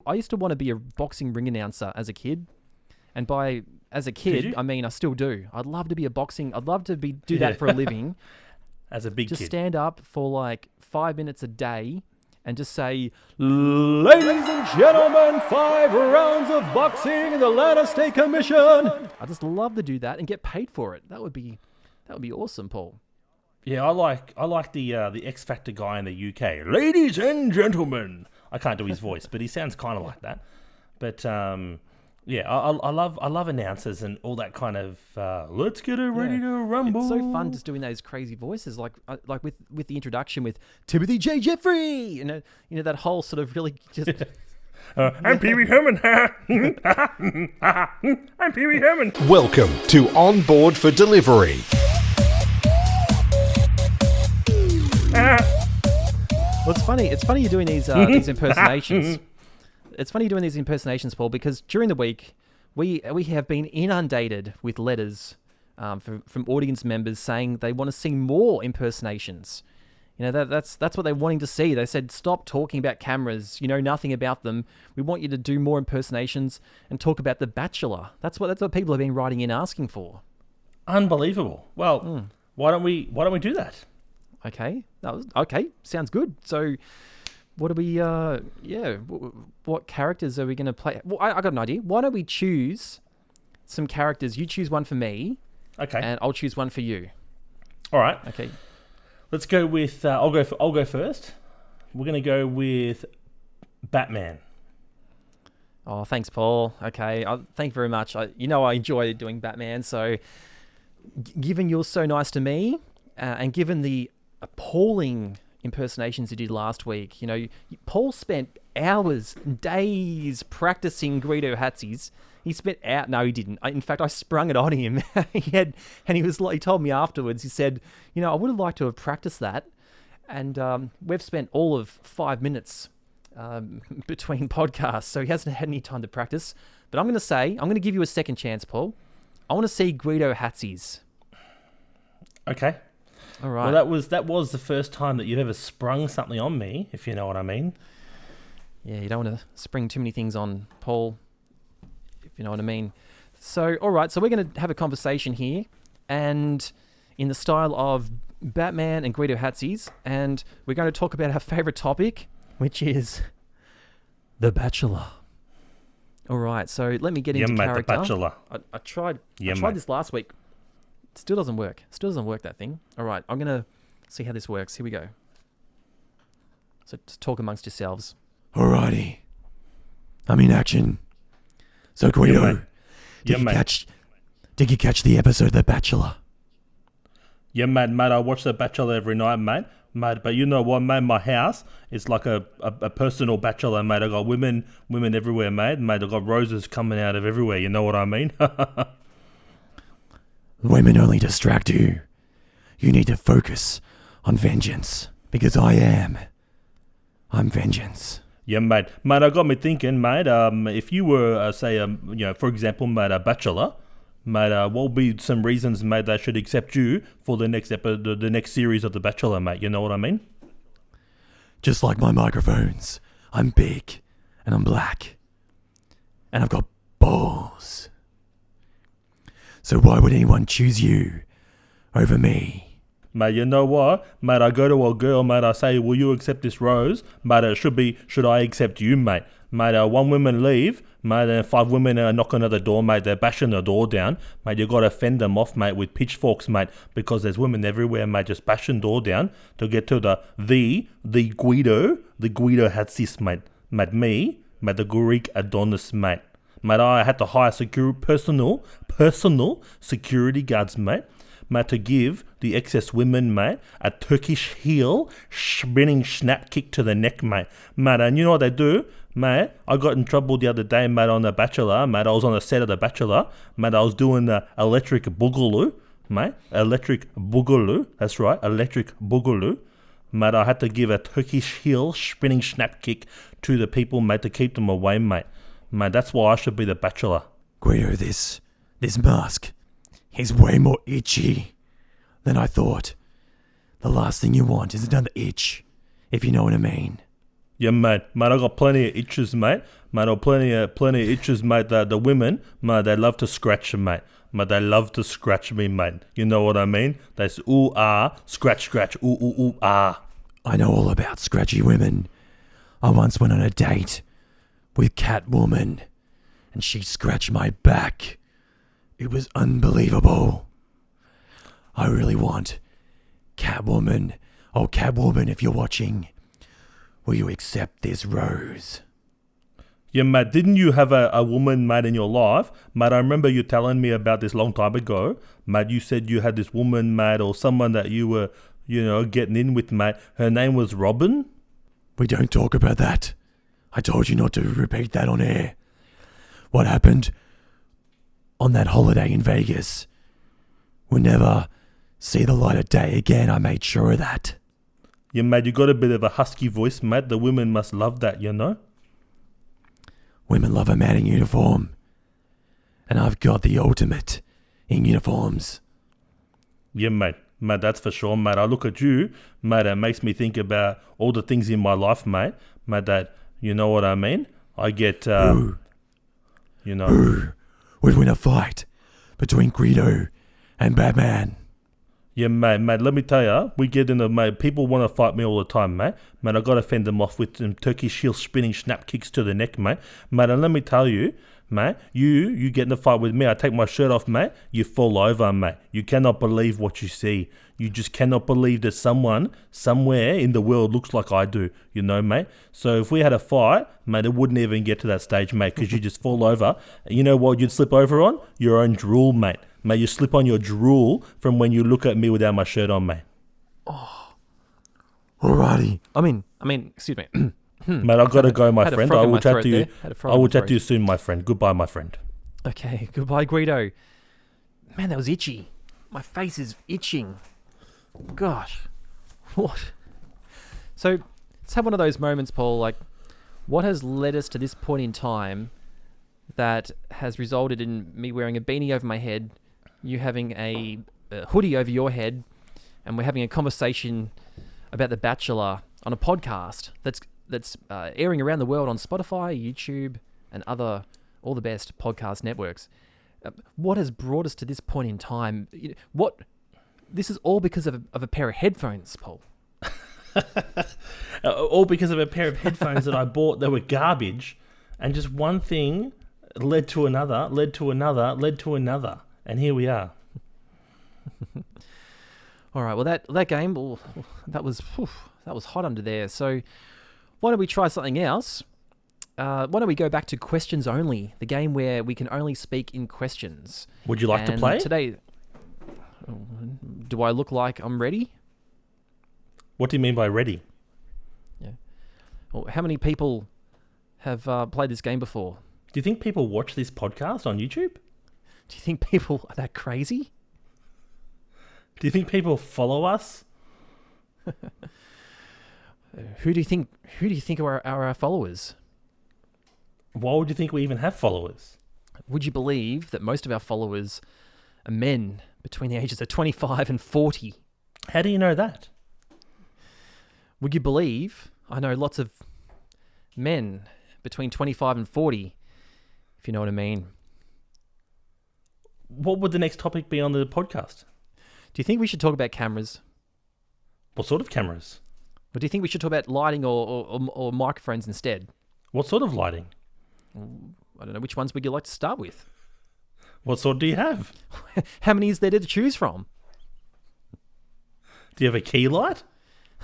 I used to want to be a boxing ring announcer as a kid. And as a Did kid, you? I mean, I still do. I'd love to be do that for a living. As a big Just kid. stand up for like 5 minutes a day and just say, "Ladies and gentlemen, 5 rounds of boxing in the Atlanta State Commission." I just love to do that and get paid for it. That would be awesome, Paul. Yeah, I like the X Factor guy in the UK. Ladies and gentlemen. I can't do his voice, but he sounds kind of like that. But yeah, I love announcers and all that kind of let's get it ready to rumble. It's so fun just doing those crazy voices, like with the introduction with Timothy J. Jeffrey. You know that whole sort of really just. I'm Pee Wee Herman. I'm Pee Wee Herman. Welcome to Onboard for Delivery. Well, it's funny. It's funny you're doing these impersonations. It's funny you're doing these impersonations, Paul, because during the week we have been inundated with letters from audience members saying they want to see more impersonations. You know, that's what they're wanting to see. They said, stop talking about cameras. You know nothing about them. We want you to do more impersonations and talk about The Bachelor. That's what people have been writing in asking for. Unbelievable. Well, why don't we do that? Okay, sounds good. So, what do we? What characters are we going to play? Well, I got an idea. Why don't we choose some characters? You choose one for me, Okay. and I'll choose one for you. All right. Okay. Let's go with. I'll go first. We're going to go with Batman. Oh, thanks, Paul. Okay, thank you very much. I enjoy doing Batman. So, given you're so nice to me, and given the appalling impersonations you did last week, Paul spent hours, days practicing Guido Hatzi's. He spent out. No, he didn't. In fact, I sprung it on him. He told me afterwards. He said, I would have liked to have practiced that, and we've spent all of 5 minutes between podcasts, so he hasn't had any time to practice. But I'm going to give you a second chance, Paul. I want to see Guido Hatzi's. Okay. All right. Well, that was the first time that you've ever sprung something on me, if you know what I mean. Yeah, you don't want to spring too many things on Paul, if you know what I mean. So, all right, so we're going to have a conversation here, and in the style of Batman and Guido Hatzi's, and we're going to talk about our favourite topic, which is The Bachelor. All right, so let me get into character. The Bachelor. I tried this last week. Still doesn't work. That thing. All right, I'm going to see how this works. Here we go. So just talk amongst yourselves. Alrighty. I'm in action. So Guido, did you catch the episode of The Bachelor? Yeah, mate, I watch The Bachelor every night, mate. Mate, but you know what, mate? My house is like a personal bachelor, mate. I got women everywhere, mate. Mate, I got roses coming out of everywhere. You know what I mean? Women only distract you. You need to focus on vengeance, because I'm vengeance. Yeah, mate. Mate, I got me thinking, mate. If you were, for example, mate, a bachelor, mate, what would be some reasons, mate, they should accept you for the next the next series of The Bachelor, mate? You know what I mean? Just like my microphones, I'm big and I'm black, and I've got balls. So why would anyone choose you over me? Mate, you know what? Mate, I go to a girl, mate, I say, will you accept this rose? Mate, should I accept you, mate? Mate, 1 woman leave, mate, and 5 women knock on the door, mate, they're bashing the door down. Mate, you got to fend them off, mate, with pitchforks, mate, because there's women everywhere, mate, just bashing door down to get to the Guido Hatsis, mate. Mate, me, mate, the Greek Adonis, mate. Mate, I had to hire personal security guards, mate, to give the excess women, mate, a Turkish heel spinning snap kick to the neck, mate. Mate, and you know what they do? Mate, I got in trouble the other day, mate, on The Bachelor. Mate, I was on the set of The Bachelor. Mate, I was doing the electric boogaloo, mate. Electric boogaloo. That's right, electric boogaloo. Mate, I had to give a Turkish heel spinning snap kick to the people, mate, to keep them away, mate. Mate, that's why I should be The Bachelor. Guido, this mask is way more itchy than I thought. The last thing you want is another itch, if you know what I mean. Yeah, mate. Mate, I got plenty of itches, mate. Mate, I got plenty of itches, mate. The women, mate, they love to scratch them, mate. Mate, they love to scratch me, mate. You know what I mean? They say, ooh, ah, scratch, scratch, ooh, ooh, ooh, ah. I know all about scratchy women. I once went on a date with Catwoman, and she scratched my back. It was unbelievable. I really want Catwoman. Oh, Catwoman, if you're watching, will you accept this rose? Yeah, mate, didn't you have a woman, mate, in your life? Mate, I remember you telling me about this long time ago. Mate, you said you had this woman, mate, or someone that you were, getting in with, mate. Her name was Robin? We don't talk about that. I told you not to repeat that on air. What happened on that holiday in Vegas will never see the light of day again. I made sure of that. Yeah, mate, you got a bit of a husky voice, mate. The women must love that, you know? Women love a man in uniform. And I've got the ultimate in uniforms. Yeah, mate. Mate, that's for sure, mate. I look at you, mate, it makes me think about all the things in my life, mate. Mate, that, you know what I mean? I get, Who would win a fight between Guido and Batman? Yeah, mate, let me tell you, we get in mate, people want to fight me all the time, mate. Mate, I got to fend them off with some Turkish heel spinning snap kicks to the neck, mate. Mate, and let me tell you, mate, you get in a fight with me, I take my shirt off, mate, you fall over, mate. You cannot believe what you see. You just cannot believe that someone, somewhere in the world looks like I do, you know, mate. So if we had a fight, mate, it wouldn't even get to that stage, mate, because you just fall over. You know what you'd slip over on? Your own drool, mate. Mate, you slip on your drool from when you look at me without my shirt on, mate. Oh. Alrighty. I mean, excuse me. Mate, I've got to go, my friend. I will chat to you. I will chat to you throat. soon, my friend. Goodbye, my friend. Okay, goodbye, Guido. Man, that was itchy. My face is itching. Gosh, what? So, let's have one of those moments, Paul. Like, what has led us to this point in time that has resulted in me wearing a beanie over my head, you having a hoodie over your head, and we're having a conversation about The Bachelor on a podcast that's airing around the world on Spotify, YouTube, and all the best podcast networks. What has brought us to this point in time? This is all because of a pair of headphones, Paul. All because of a pair of headphones that I bought that were garbage, and just one thing led to another, led to another, led to another, and here we are. All right, well that game, that was hot under there. So why don't we try something else? Why don't we go back to questions only, the game where we can only speak in questions. Would you like to play today? Do I look like I'm ready? What do you mean by ready? Yeah. Well, how many people have played this game before? Do you think people watch this podcast on YouTube? Do you think people are that crazy? Do you think people follow us? Who do you think are our followers? Why would you think we even have followers? Would you believe that most of our followers are men between the ages of 25 and 40? How do you know that? Would you believe I know lots of men between 25 and 40, if you know what I mean? What would the next topic be on the podcast? Do you think we should talk about cameras? What sort of cameras? Or do you think we should talk about lighting or microphones instead? What sort of lighting? I don't know. Which ones would you like to start with? What sort do you have? How many is there to choose from? Do you have a key light?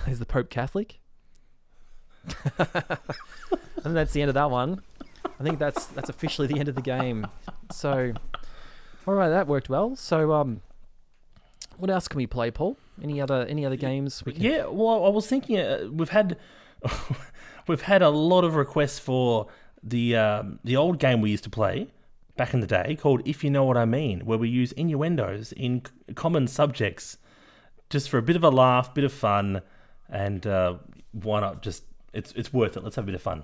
Is the Pope Catholic? And that's the end of that one. I think that's officially the end of the game. So, all right, that worked well. So, what else can we play, Paul? Any other games? Yeah, well, I was thinking we've had a lot of requests for the old game we used to play back in the day called If You Know What I Mean, where we use innuendos in common subjects just for a bit of a laugh, bit of fun, and why not just it's worth it. Let's have a bit of fun.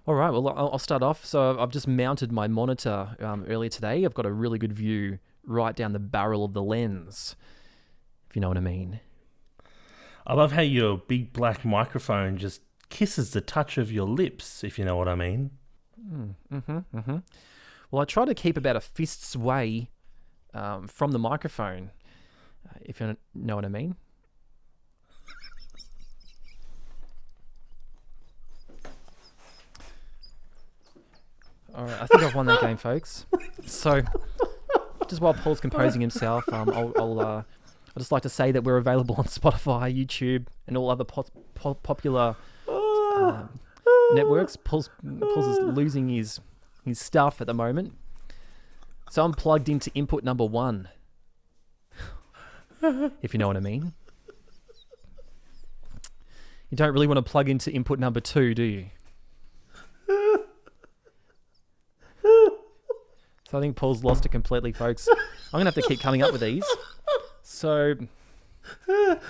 All right, well, I'll start off. So I've just mounted my monitor earlier today. I've got a really good view right down the barrel of the lens, if you know what I mean. I love how your big black microphone just kisses the touch of your lips, if you know what I mean. Well, I try to keep about a fist's way from the microphone, if you know what I mean. All right, I think I've won that game, folks. So, just while Paul's composing himself, I'll just like to say that we're available on Spotify, YouTube, and all other popular networks. Paul's is losing his stuff at the moment. So I'm plugged into input number 1, if you know what I mean. You don't really want to plug into input number 2, do you? So I think Paul's lost it completely, folks. I'm going to have to keep coming up with these. So, look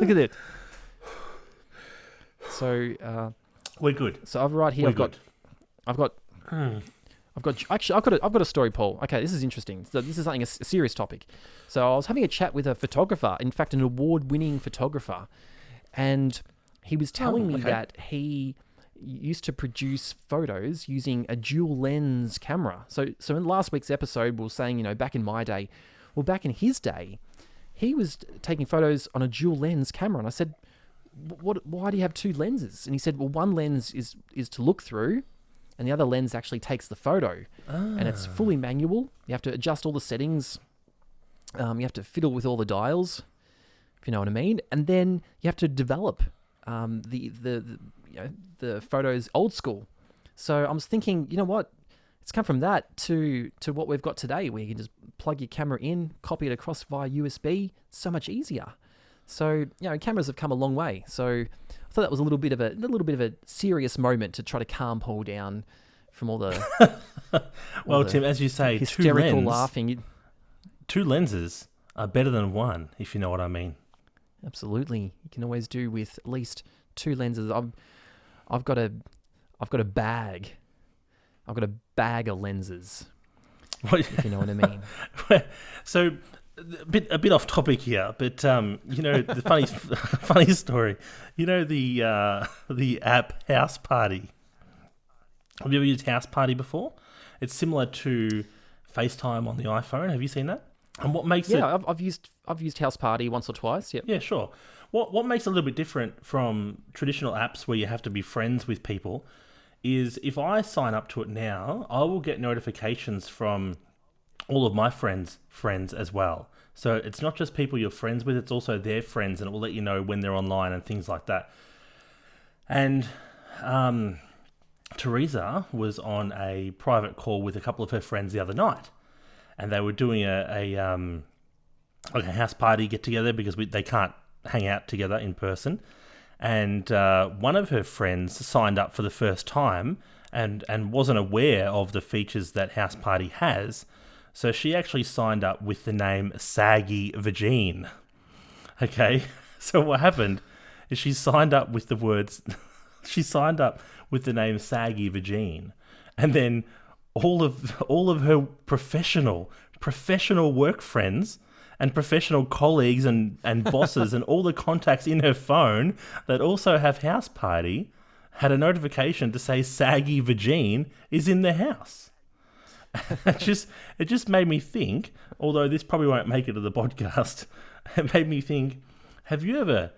at it. So, we're good. So I've right here. I've got a story, Paul. Okay, this is interesting. So this is something a serious topic. So I was having a chat with a photographer. In fact, an award-winning photographer, and he was telling me that he used to produce photos using a dual lens camera. So in last week's episode, we were saying, back in my day, well, back in his day, he was taking photos on a dual lens camera. And I said, why do you have 2 lenses? And he said, well, one lens is to look through, and the other lens actually takes the photo. And it's fully manual. You have to adjust all the settings. You have to fiddle with all the dials, if you know what I mean. And then you have to develop the photos old school. So I was thinking, you know what? It's come from that to what we've got today, where you can just plug your camera in, copy it across via USB. It's so much easier. So cameras have come a long way. So I thought that was a little bit of a serious moment to try to calm Paul down from all the well, Tim, as you say, hysterical laughing. 2 lenses are better than 1, if you know what I mean. Absolutely, you can always do with at least 2 lenses. I've got a bag. I've got a bag of lenses. If you know what I mean. So, a bit off topic here, but the funny story. The app House Party. Have you ever used House Party before? It's similar to FaceTime on the iPhone. Have you seen that? And what makes it? Yeah, I've used House Party once or twice. Yep. Yeah, sure. What makes it a little bit different from traditional apps where you have to be friends with people is if I sign up to it now, I will get notifications from all of my friends' friends as well. So it's not just people you're friends with, it's also their friends, and it will let you know when they're online and things like that. And Teresa was on a private call with a couple of her friends the other night, and they were doing a house party get together because they can't hang out together in person. And one of her friends signed up for the first time and wasn't aware of the features that House Party has. So she actually signed up with the name Saggy Vagine. Okay, so what happened is she signed up with the name Saggy Vagine, and then all of her professional work friends and professional colleagues and bosses and all the contacts in her phone that also have House Party had a notification to say Saggy Vagine is in the house. It just made me think, although this probably won't make it to the podcast, it made me think, have you ever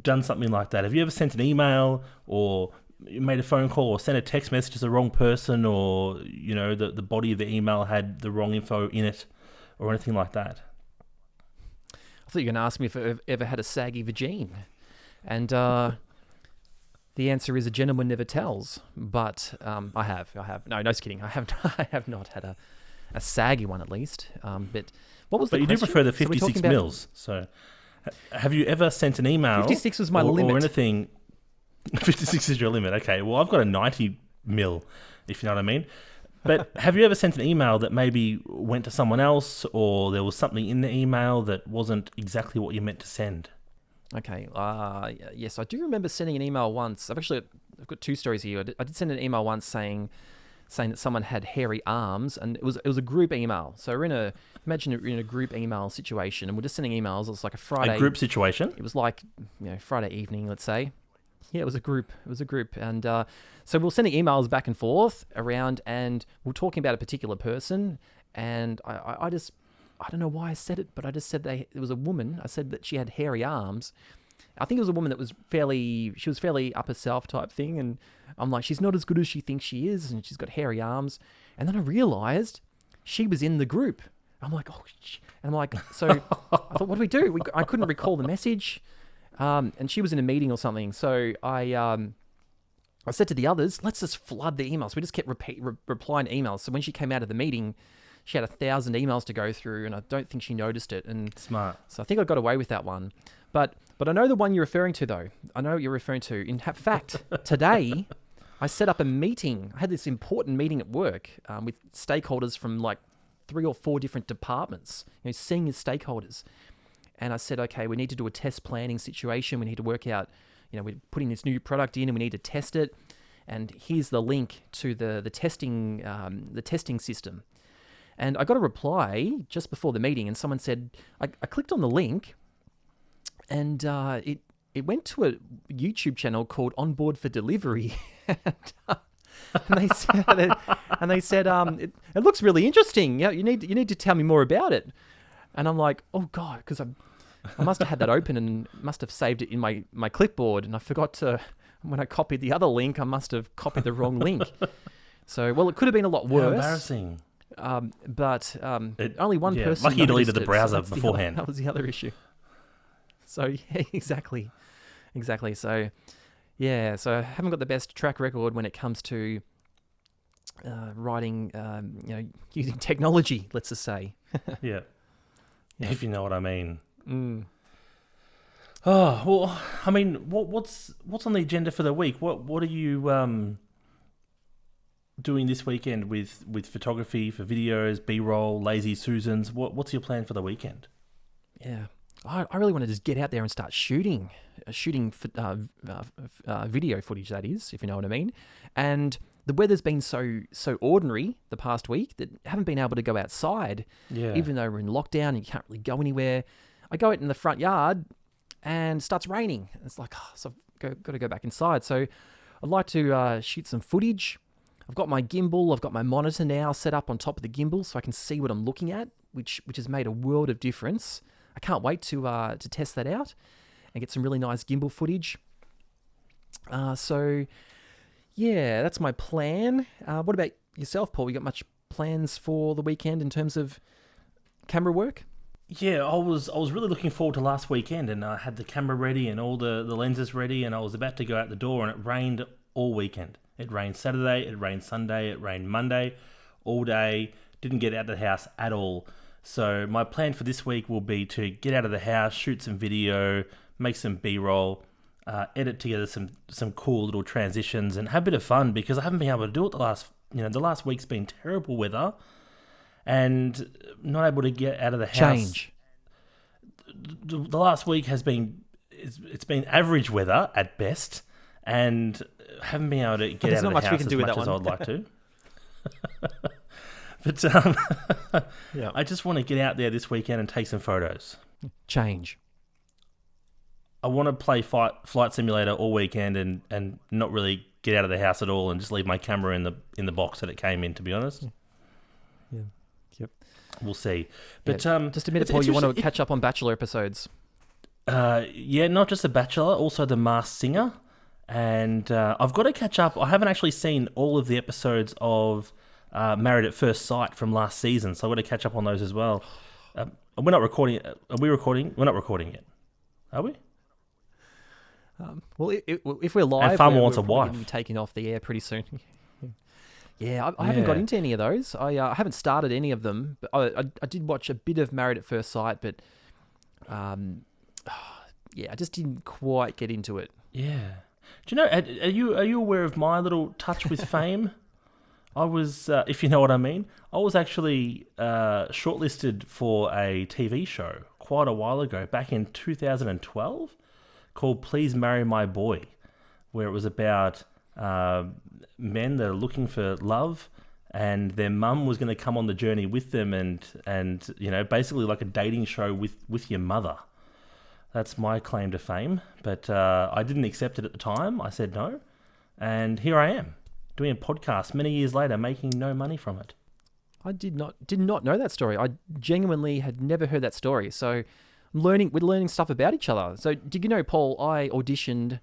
done something like that? Have you ever sent an email or made a phone call or sent a text message to the wrong person, or the body of the email had the wrong info in it or anything like that? I thought you were going to ask me if I've ever had a saggy vagine. And the answer is a gentleman never tells. But I have. No, just kidding. I have not had a saggy one, at least. But what was the question? But you do prefer the 56 mils. So have you ever sent an email? 56 was my limit. Or anything. 56 is your limit. Okay. Well, I've got a 90 mil, if you know what I mean. But have you ever sent an email that maybe went to someone else, or there was something in the email that wasn't exactly what you meant to send? Okay. Yes, I do remember sending an email once. I've got 2 stories here. I did send an email once saying saying that someone had hairy arms, and it was a group email. So imagine we're in a group email situation, and we're just sending emails. It was like a Friday. A group situation? It was like, Friday evening, let's say. Yeah, it was a group. And so we were sending emails back and forth around, and we were talking about a particular person, and I don't know why I said it, but I just said it was a woman. I said that she had hairy arms. I think it was a woman that was fairly up herself type thing. And I'm like, she's not as good as she thinks she is. And she's got hairy arms. And then I realized she was in the group. I'm like, oh, and I'm like, so I thought, what do we do? I couldn't recall the message. And she was in a meeting or something. So I said to the others, let's just flood the emails. We just kept replying to emails. So when she came out of the meeting, she had 1,000 emails to go through, and I don't think she noticed it. And smart. So I think I got away with that one. But I know the one you're referring to, though. I know what you're referring to. In fact, today I set up a meeting. I had this important meeting at work with stakeholders from like 3 or 4 different departments, senior stakeholders. And I said, okay, we need to do a test planning situation. We need to work out, we're putting this new product in and we need to test it. And here's the link to the testing system. And I got a reply just before the meeting, and someone said, I clicked on the link, and it went to a YouTube channel called Onboard for Delivery. and they said, it looks really interesting. Yeah, you need to tell me more about it. And I'm like, oh God, because I must have had that open and must have saved it in my clipboard, and I forgot to, when I copied the other link, I must have copied the wrong link. So, well, it could have been a lot worse. How embarrassing. But only one person. Lucky you deleted the browser so beforehand. That was the other issue. So yeah, exactly. So yeah, so I haven't got the best track record when it comes to writing, using technology. Let's just say. Yeah, if you know what I mean. Mm. Oh well, I mean, what's on the agenda for the week? What are you doing this weekend with photography, for videos, B-roll, lazy Susans? What's your plan for the weekend? Yeah, I really want to just get out there and start shooting video footage, that is, if you know what I mean. And the weather's been so ordinary the past week that I haven't been able to go outside. Yeah. Even though we're in lockdown and you can't really go anywhere. I go out in the front yard and it starts raining. It's like, so I've got to go back inside. So I'd like to shoot some footage. I've got my gimbal, I've got my monitor now set up on top of the gimbal so I can see what I'm looking at, which has made a world of difference. I can't wait to test that out and get some really nice gimbal footage. So, yeah, that's my plan. What about yourself, Paul? You got much plans for the weekend in terms of camera work? Yeah, I was really looking forward to last weekend, and I had the camera ready and all the lenses ready, and I was about to go out the door, and it rained all weekend. It rained Saturday, it rained Sunday, it rained Monday, all day. Didn't get out of the house at all. So my plan for this week will be to get out of the house, shoot some video, make some B-roll, edit together some cool little transitions, and have a bit of fun, because I haven't been able to do it the last week's been terrible weather, and not able to get out of the house. Change. The last week has been it's been average weather at best, and haven't been able to get out of the house as much as I'd like to. But yeah. I just want to get out there this weekend and take some photos. Change. I want to play Flight Simulator all weekend and not really get out of the house at all, and just leave my camera in the box that it came in, to be honest. Yeah. Yep. We'll see. But yeah, just admit it, Paul, you want to catch up on Bachelor episodes. Yeah, not just The Bachelor, also The Masked Singer. And I've got to catch up. I haven't actually seen all of the episodes of Married at First Sight from last season, so I've got to catch up on those as well. We're not recording. Are we recording? We're not recording yet. Are we? Well, if we're live, and Farmer we're wants a probably wife. Be taking off the air pretty soon. Yeah, I haven't got into any of those. I haven't started any of them. But I did watch a bit of Married at First Sight, but yeah, I just didn't quite get into it. Yeah. Do you know? Are you aware of my little touch with fame? I was, if you know what I mean, I was actually shortlisted for a TV show quite a while ago, back in 2012, called Please Marry My Boy, where it was about men that are looking for love, and their mum was going to come on the journey with them, and you know, basically like a dating show with your mother. That's my claim to fame. But I didn't accept it at the time. I said no, and here I am doing a podcast many years later, making no money from it. I did not know that story. I genuinely had never heard that story. So we're learning stuff about each other. So did you know, Paul, I auditioned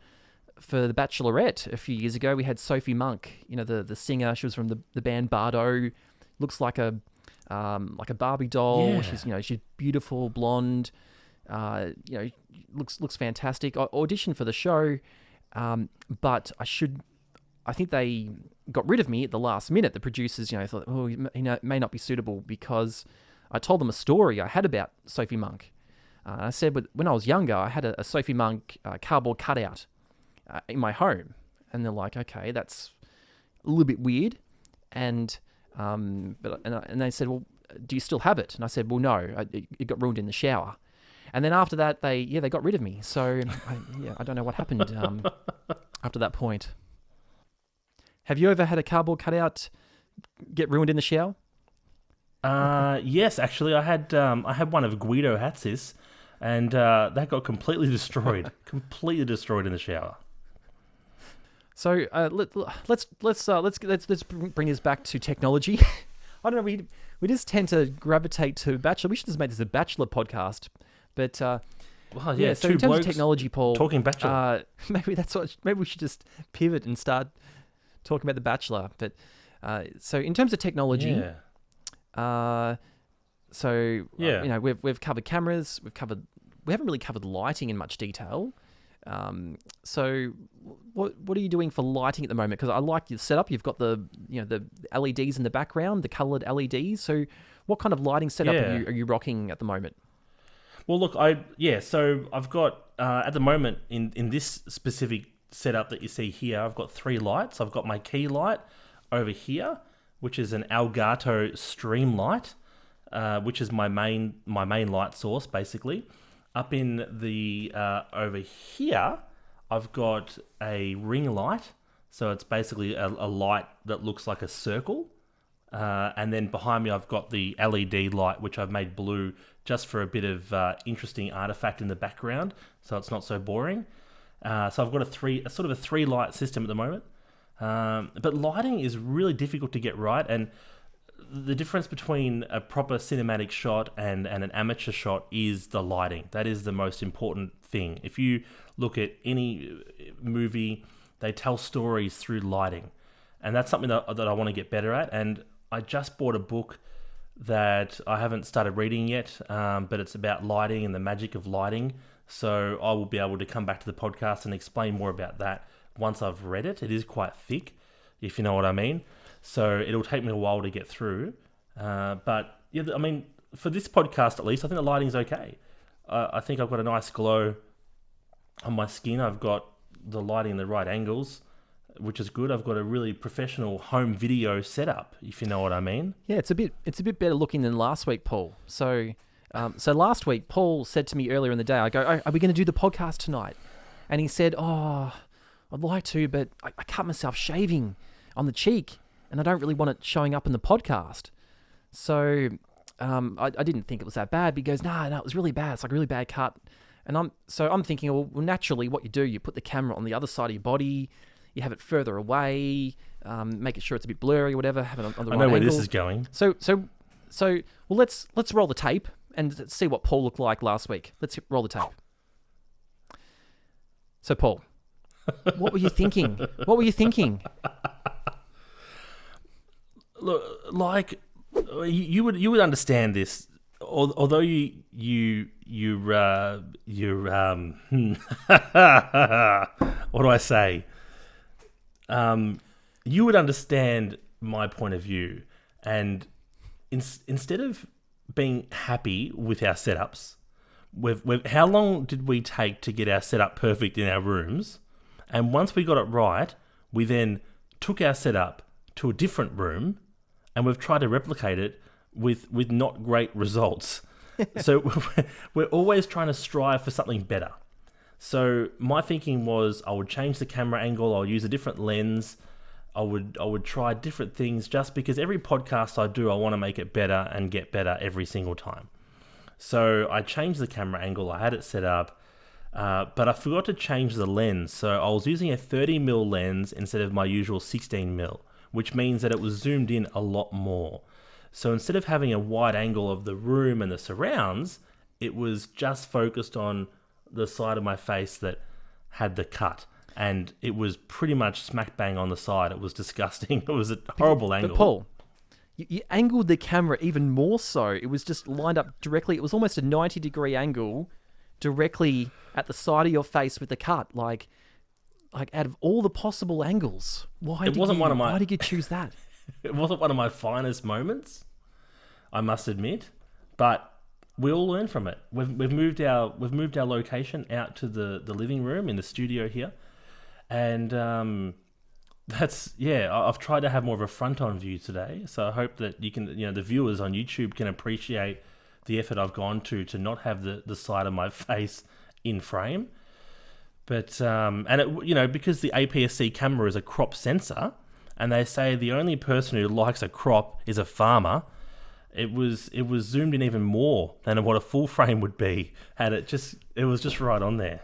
for The Bachelorette a few years ago. We had Sophie Monk, you know, the singer. She was from the band Bardo. Looks like a Barbie doll. Yeah. She's beautiful, blonde. Looks fantastic. I auditioned for the show, but I think they got rid of me at the last minute. The producers, thought, he may not be suitable, because I told them a story I had about Sophie Monk. I said, when I was younger, I had a Sophie Monk cardboard cutout in my home, and they're like, okay, that's a little bit weird, and they said, well, do you still have it? And I said, well, no, it got ruined in the shower. And then after that, they got rid of me. So I don't know what happened after that point. Have you ever had a cardboard cutout get ruined in the shower? Yes, actually, I had one of Guido Hatzis, and that got completely destroyed, in the shower. So let's bring this back to technology. I don't know. We just tend to gravitate to Bachelor. We should just make this a Bachelor podcast. But so in terms of technology, Paul, talking Bachelor, maybe we should just pivot and start talking about The Bachelor. But so in terms of technology, we've covered cameras. We haven't really covered lighting in much detail. So what are you doing for lighting at the moment? Because I like your setup. You've got the LEDs in the background, the coloured LEDs. So what kind of lighting setup are you rocking at the moment? Well, look, so I've got, at the moment, in this specific setup that you see here, I've got 3 lights. I've got my key light over here, which is an Elgato stream light, which is my main light source, basically. Up in the, over here, I've got a ring light. So it's basically a light that looks like a circle. And then behind me, I've got the LED light, which I've made blue just for a bit of interesting artifact in the background, so it's not so boring. So I've got a sort of a 3 light system at the moment. But lighting is really difficult to get right, and the difference between a proper cinematic shot and an amateur shot is the lighting. That is the most important thing. If you look at any movie, they tell stories through lighting, and that's something that I want to get better at. And I just bought a book that I haven't started reading yet, but it's about lighting and the magic of lighting. So I will be able to come back to the podcast and explain more about that once I've read it. It is quite thick, if you know what I mean. So it'll take me a while to get through. But yeah, I mean, for this podcast at least, I think the lighting's okay. I think I've got a nice glow on my skin. I've got the lighting in the right angles, which is good. I've got a really professional home video setup, if you know what I mean. Yeah, it's a bit better looking than last week, Paul. So last week, Paul said to me earlier in the day, I go, are we going to do the podcast tonight? And he said, I'd like to, but I cut myself shaving on the cheek, and I don't really want it showing up in the podcast. So I didn't think it was that bad. But he goes, no, it was really bad. It's like a really bad cut. And I'm thinking, well, naturally, what you do, you put the camera on the other side of your body. You have it further away, make sure it's a bit blurry or whatever. Have it on the right angle. I know where this is going. So let's roll the tape and see what Paul looked like last week. Let's roll the tape. So Paul, what were you thinking? Look, like you would understand this, although you're what do I say? You would understand my point of view, and instead of being happy with our setups, how long did we take to get our setup perfect in our rooms? And once we got it right, we then took our setup to a different room, and we've tried to replicate it with not great results. So we're always trying to strive for something better. So my thinking was I would change the camera angle, I'll use a different lens, I would try different things just because every podcast I do, I want to make it better and get better every single time. So I changed the camera angle. I had it set up, but I forgot to change the lens. So I was using a 30mm lens instead of my usual 16mm, which means that it was zoomed in a lot more. So instead of having a wide angle of the room and the surrounds, it was just focused on the side of my face that had the cut. And it was pretty much smack bang on the side. It was disgusting. It was a horrible angle. But Paul, you angled the camera even more so. It was just lined up directly. It was almost a 90-degree angle directly at the side of your face with the cut. Like out of all the possible angles, why did you choose that? It wasn't one of my finest moments, I must admit. But we all learn from it. We've moved our location out to the living room in the studio here. And I've tried to have more of a front-on view today, so I hope that the viewers on YouTube can appreciate the effort I've gone to not have the side of my face in frame. But because the APS-C camera is a crop sensor, and they say the only person who likes a crop is a farmer, it was zoomed in even more than what a full frame would be, and it was just right on there.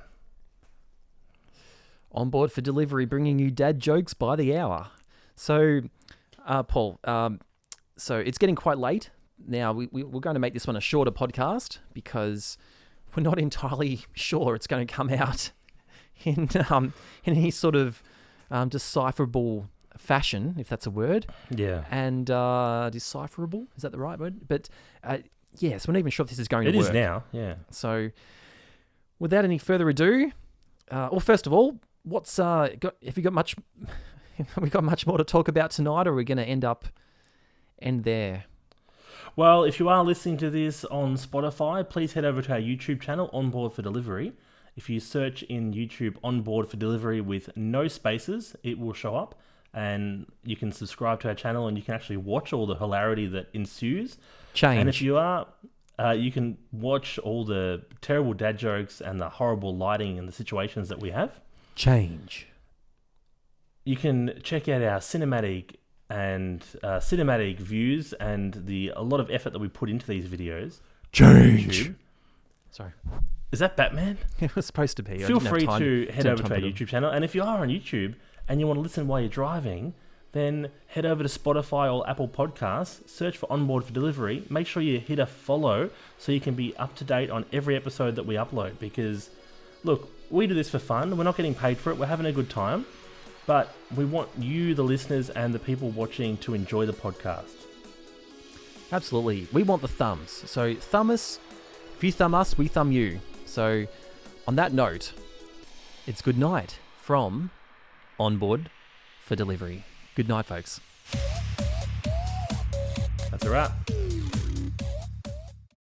Onboard for Delivery, bringing you dad jokes by the hour. So, Paul, so it's getting quite late. Now, we're going to make this one a shorter podcast because we're not entirely sure it's going to come out in any sort of decipherable fashion, if that's a word. Yeah. And decipherable, is that the right word? But yes, we're not even sure if this is going to work. It is now, yeah. So, without any further ado, first of all, have we got much more to talk about tonight, or are we going to end there? Well, if you are listening to this on Spotify, please head over to our YouTube channel, Onboard for Delivery. If you search in YouTube Onboard for Delivery with no spaces, it will show up, and you can subscribe to our channel and you can actually watch all the hilarity that ensues. And if you are, you can watch all the terrible dad jokes and the horrible lighting and the situations that we have. Change. You can check out our cinematic views and a lot of effort that we put into these videos. Change. Sorry. Is that Batman? It was supposed to be. Feel free to head over to our YouTube channel. And if you are on YouTube and you want to listen while you're driving, then head over to Spotify or Apple Podcasts, search for Onboard for Delivery. Make sure you hit a follow so you can be up to date on every episode that we upload. Because, look, we do this for fun. We're not getting paid for it. We're having a good time. But we want you, the listeners, and the people watching to enjoy the podcast. Absolutely. We want the thumbs. So thumb us. If you thumb us, we thumb you. So on that note, it's good night from Onboard for Delivery. Good night, folks. That's a wrap.